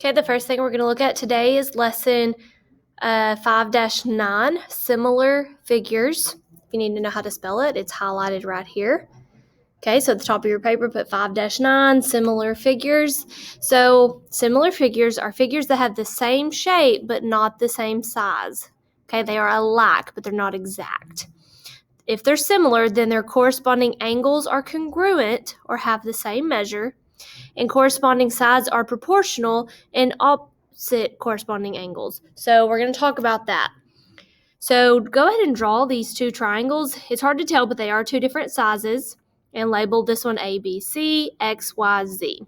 Okay, the first thing we're going to look at today is lesson 5-9, similar figures. If you need to know how to spell it, it's highlighted right here. Okay, so at the top of your paper, put 5-9, similar figures. So similar figures are figures that have the same shape but not the same size. Okay, they are alike, but they're not exact. If they're similar, then their corresponding angles are congruent or have the same measure, and corresponding sides are proportional and opposite corresponding angles. So we're going to talk about that. So go ahead and draw these two triangles. It's hard to tell, but they are two different sizes, and label this one A, B, C, X, Y, Z.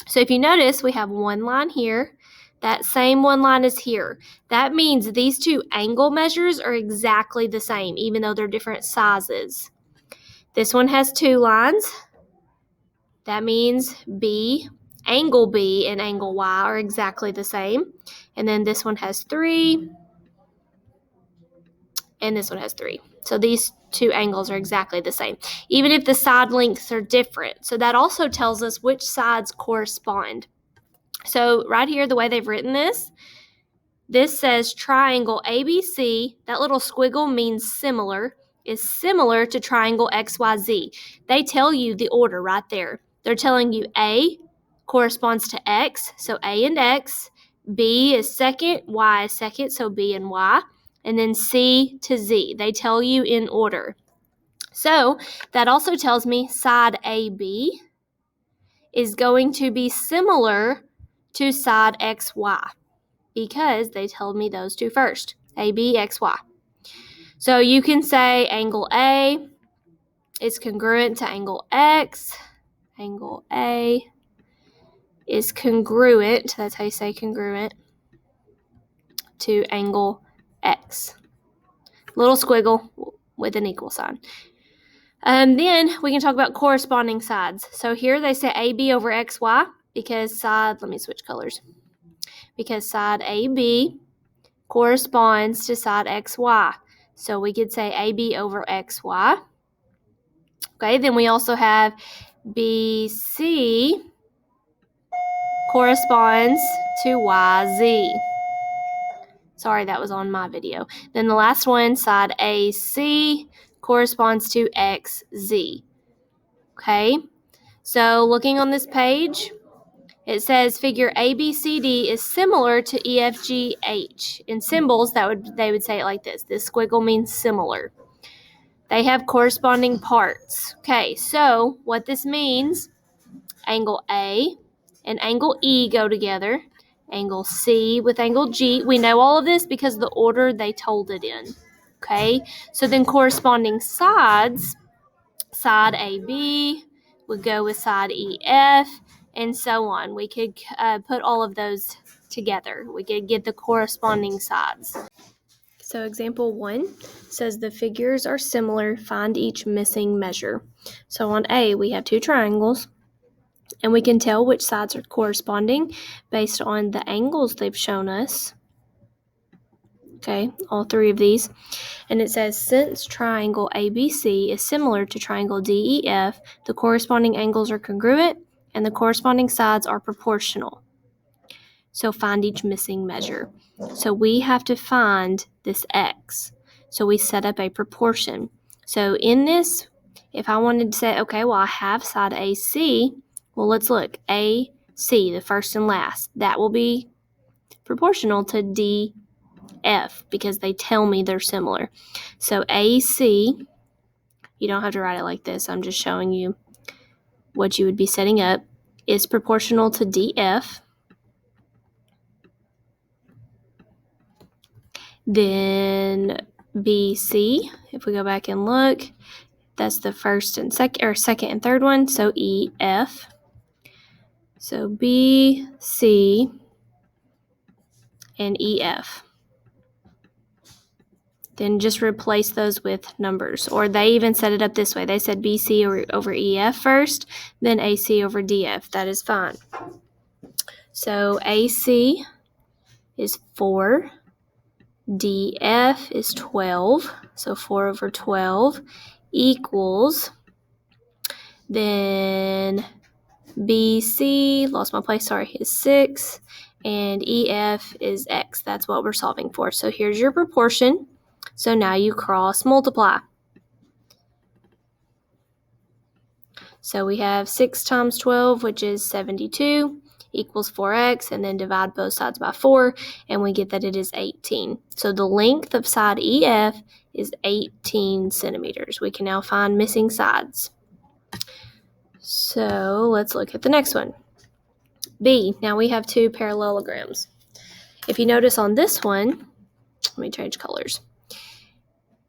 So if you notice, we have one line here. That same one line is here. That means these two angle measures are exactly the same, even though they're different sizes. This one has two lines. That means angle B and angle Y are exactly the same. And then this one has 3, and this one has 3. So these two angles are exactly the same, even if the side lengths are different. So that also tells us which sides correspond. So right here, the way they've written this says triangle ABC. That little squiggle means similar, is similar to triangle XYZ. They tell you the order right there. They're telling you A corresponds to X, so A and X. B is second, Y is second, so B and Y. And then C to Z. They tell you in order. So that also tells me side AB is going to be similar to side XY because they told me those two first, AB, XY. So you can say angle A is congruent to angle X. Angle A is congruent, that's how you say congruent, to angle X. Little squiggle with an equal sign. Then we can talk about corresponding sides. So here they say AB over XY because let me switch colors. Because side AB corresponds to side XY. So we could say AB over XY. Okay, then we also have BC corresponds to YZ. Sorry, that was on my video. Then the last one, side AC, corresponds to XZ. Okay, so looking on this page, it says figure ABCD is similar to EFGH. In symbols, they would say it like this. This squiggle means similar. They have corresponding parts. Okay, so what this means, angle A and angle E go together. Angle C with angle G. We know all of this because of the order they told it in. Okay, so then corresponding sides, side AB would go with side EF, and so on. We could put all of those together. We could get the corresponding sides. So example 1 says the figures are similar. Find each missing measure. So on A, we have two triangles, and we can tell which sides are corresponding based on the angles they've shown us. Okay, all three of these. And it says, since triangle ABC is similar to triangle DEF, the corresponding angles are congruent and the corresponding sides are proportional. So find each missing measure. So we have to find this X. So we set up a proportion. So in this, if I wanted to say, okay, well, I have side AC, well, let's look. AC, the first and last, that will be proportional to DF because they tell me they're similar. So AC, you don't have to write it like this. I'm just showing you what you would be setting up, is proportional to DF. Then BC, if we go back and look, that's the first and second and third one, so EF. So BC and EF. Then just replace those with numbers. Or they even set it up this way. They said BC over EF first, then AC over DF. That is fine. So AC is 4. DF is 12. So 4 over 12 equals, then BC, lost my place, sorry, is 6. and EF is X. That's what we're solving for. So here's your proportion. So now you cross multiply. So we have 6 times 12, which is 72, equals 4x, and then divide both sides by 4, and we get that it is 18. So the length of side EF is 18 centimeters. We can now find missing sides. So let's look at the next one. B, now we have two parallelograms. If you notice on this one, let me change colors.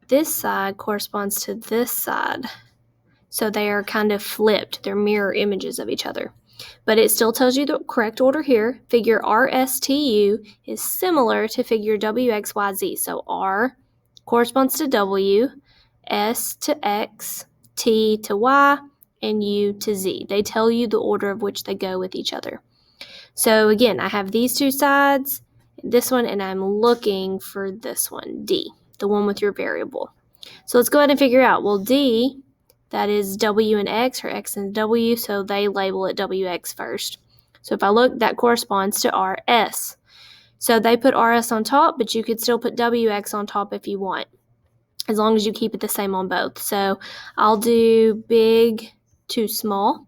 This side corresponds to this side. So they are kind of flipped. They're mirror images of each other. But it still tells you the correct order here. Figure RSTU is similar to figure WXYZ. So R corresponds to W, S to X, T to Y, and U to Z. They tell you the order of which they go with each other. So again, I have these two sides, this one, and I'm looking for this one, D, the one with your variable. So let's go ahead and figure out, well, D, that is W and X, or X and W, so they label it WX first. So if I look, that corresponds to RS. So they put RS on top, but you could still put WX on top if you want, as long as you keep it the same on both. So I'll do big to small.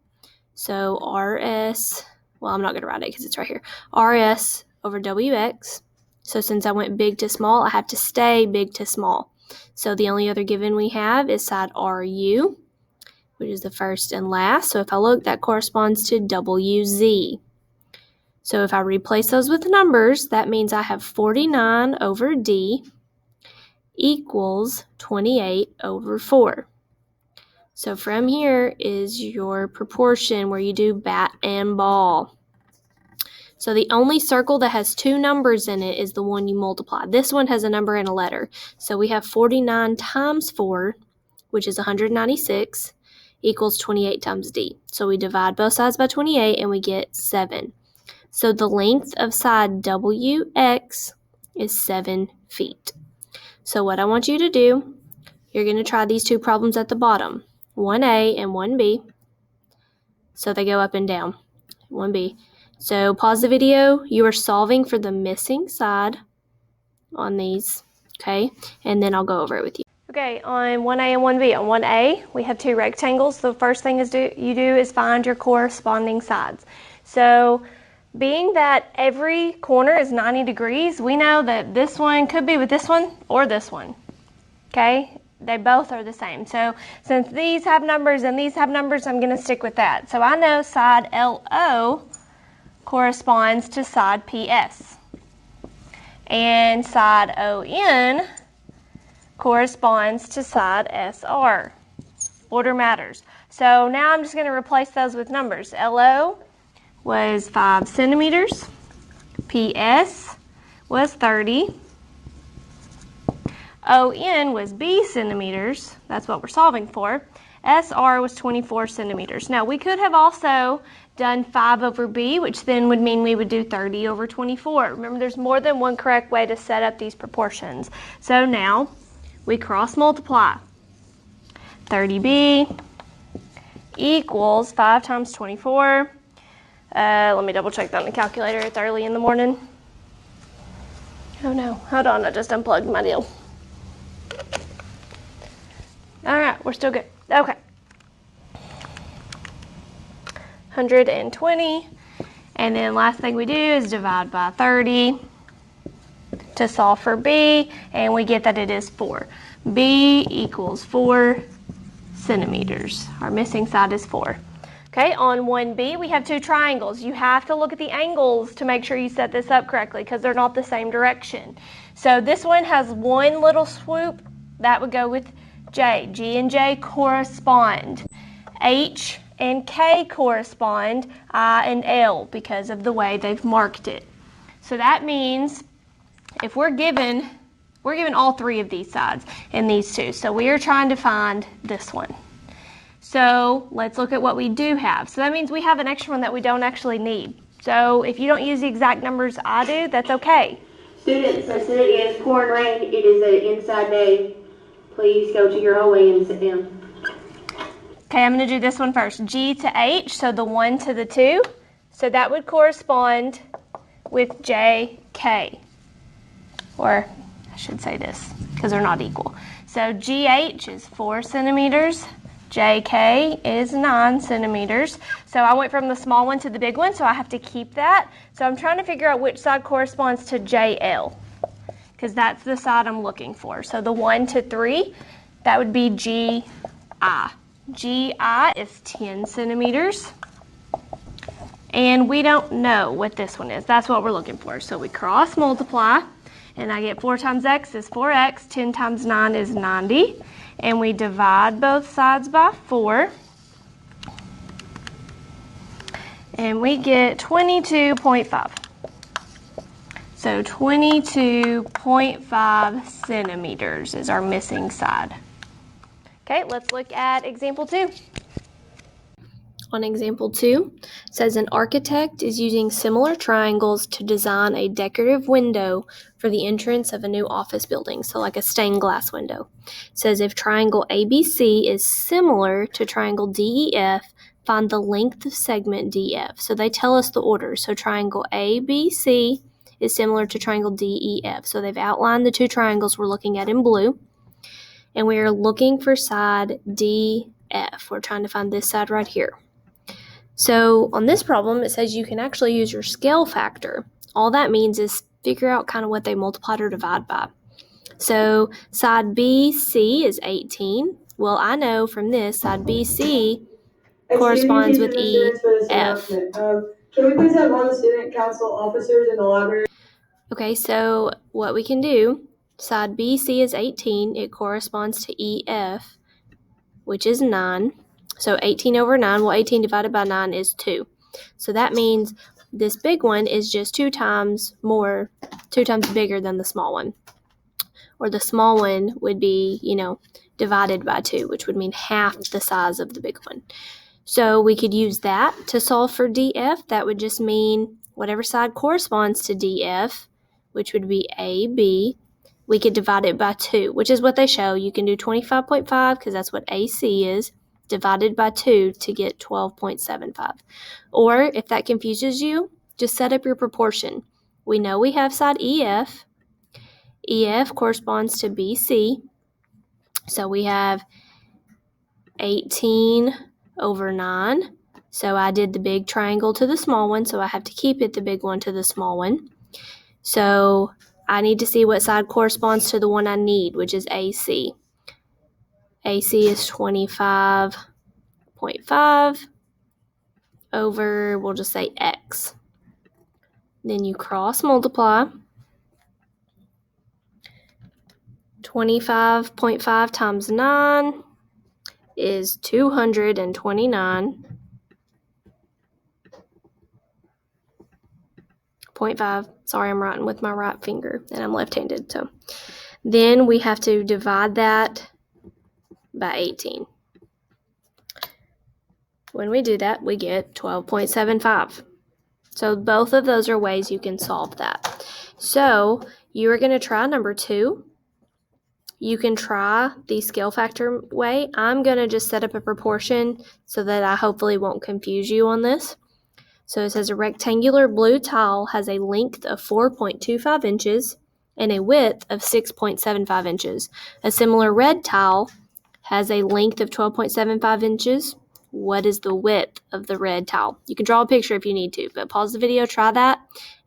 So RS, well, I'm not going to write it because it's right here. RS over WX. So since I went big to small, I have to stay big to small. So the only other given we have is side RU, which is the first and last. So if I look, that corresponds to WZ. So if I replace those with numbers, that means I have 49 over D equals 28 over 4. So from here is your proportion where you do bat and ball. So the only circle that has two numbers in it is the one you multiply. This one has a number and a letter. So we have 49 times 4, which is 196, equals 28 times D. So we divide both sides by 28 and we get 7. So the length of side WX is 7 feet. So what I want you to do, you're going to try these two problems at the bottom, 1A and 1B. So they go up and down, 1B. So pause the video. You are solving for the missing side on these, okay? And then I'll go over it with you. Okay, on 1A and 1B. On 1A, we have two rectangles. The first thing you do is find your corresponding sides. So being that every corner is 90 degrees, we know that this one could be with this one or this one, okay? They both are the same. So since these have numbers and these have numbers, I'm going to stick with that. So I know side LO corresponds to side PS. And side ON corresponds to side SR. Order matters. So now I'm just going to replace those with numbers. LO was 5 centimeters. PS was 30. ON was B centimeters. That's what we're solving for. SR was 24 centimeters. Now we could have also done 5 over B, which then would mean we would do 30 over 24. Remember, there's more than one correct way to set up these proportions. So now we cross multiply. 30B equals 5 times 24. Let me double check that on the calculator. It's early in the morning. Oh no, hold on, I just unplugged my deal. All right, we're still good. Okay. 120. And then last thing we do is divide by 30 to solve for B, and we get that it is 4. B equals 4 centimeters. Our missing side is 4. Okay, on 1B, we have two triangles. You have to look at the angles to make sure you set this up correctly because they're not the same direction. So this one has one little swoop. That would go with J. G and J correspond. H and K correspond, I and L, because of the way they've marked it. So that means if we're given all three of these sides and these two. So we are trying to find this one. So let's look at what we do have. So that means we have an extra one that we don't actually need. So if you don't use the exact numbers I do, that's okay. Students, as soon as pouring rain, it is an inside day. Please go to your hallway and sit down. Okay, I'm going to do this one first. G to H, so the 1 to the 2. So that would correspond with JK. Or I should say this because they're not equal. So GH is 4 centimeters. JK is 9 centimeters. So I went from the small one to the big one, so I have to keep that. So I'm trying to figure out which side corresponds to JL, because that's the side I'm looking for. So the 1 to 3, that would be GI. GI is 10 centimeters. And we don't know what this one is. That's what we're looking for. So we cross multiply, and I get 4 times x is 4x, 10 times 9 is 90. And we divide both sides by 4. And we get 22.5. So 22.5 centimeters is our missing side. Okay, let's look at example 2. On example 2, it says an architect is using similar triangles to design a decorative window for the entrance of a new office building, so like a stained glass window. It says if triangle ABC is similar to triangle DEF, find the length of segment DF. So they tell us the order. So triangle ABC is similar to triangle DEF. So they've outlined the two triangles we're looking at in blue, and we are looking for side DF. We're trying to find this side right here. So on this problem, it says you can actually use your scale factor. All that means is figure out kind of what they multiplied or divide by. So side BC is 18. Well, I know from this, side BC corresponds with EF. Can we please have all the student council officers in the library? Okay, so what we can do, side BC is 18. It corresponds to EF, which is 9. So 18 over 9, well, 18 divided by 9 is 2. So that means this big one is just 2 times bigger than the small one. Or the small one would be, divided by 2, which would mean half the size of the big one. So we could use that to solve for DF. That would just mean whatever side corresponds to DF, which would be AB, we could divide it by 2, which is what they show. You can do 25.5 because that's what AC is, divided by 2 to get 12.75. Or if that confuses you, just set up your proportion. We know we have side EF. EF corresponds to BC. So we have 18 over 9. So I did the big triangle to the small one, so I have to keep it the big one to the small one. So I need to see what side corresponds to the one I need, which is AC. AC is 25.5 over, we'll just say X. Then you cross multiply. 25.5 times 9 is 229.5. Sorry, I'm writing with my right finger, and I'm left-handed. So then we have to divide that by 18. When we do that, we get 12.75. So both of those are ways you can solve that. So you are going to try number 2. You can try the scale factor way. I'm going to just set up a proportion so that I hopefully won't confuse you on this. So it says a rectangular blue tile has a length of 4.25 inches and a width of 6.75 inches. A similar red tile has a length of 12.75 inches. What is the width of the red tile? You can draw a picture if you need to, but pause the video, try that,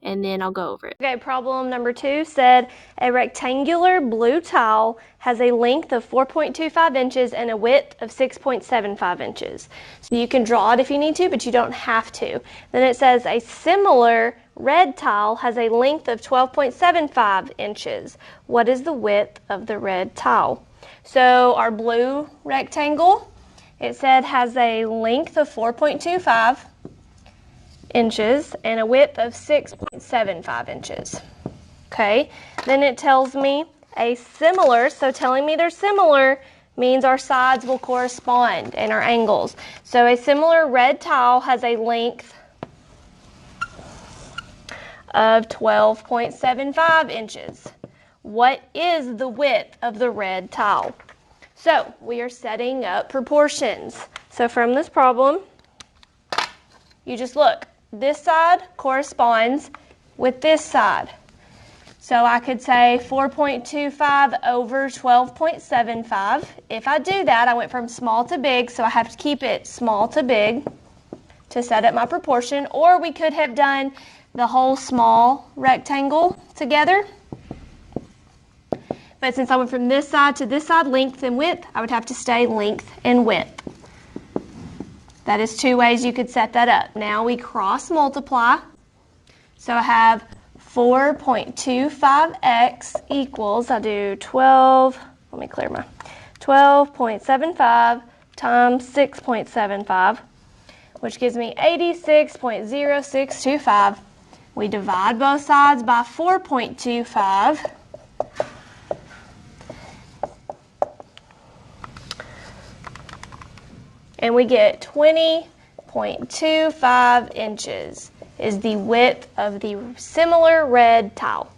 and then I'll go over it. Okay, problem number 2 said a rectangular blue tile has a length of 4.25 inches and a width of 6.75 inches. So you can draw it if you need to, but you don't have to. Then it says a similar red tile has a length of 12.75 inches. What is the width of the red tile? So our blue rectangle, it said has a length of 4.25 inches and a width of 6.75 inches. Okay, then it tells me a similar, so telling me they're similar means our sides will correspond and our angles. So a similar red tile has a length of 12.75 inches. What is the width of the red tile? So we are setting up proportions. So from this problem, you just look. This side corresponds with this side. So I could say 4.25 over 12.75. If I do that, I went from small to big, so I have to keep it small to big to set up my proportion. Or we could have done the whole small rectangle together. But since I went from this side to this side, length and width, I would have to stay length and width. That is two ways you could set that up. Now we cross multiply. So I have 4.25x equals, I do 12.75 times 6.75, which gives me 86.0625. We divide both sides by 4.25. And we get 20.25 inches is the width of the similar red tile.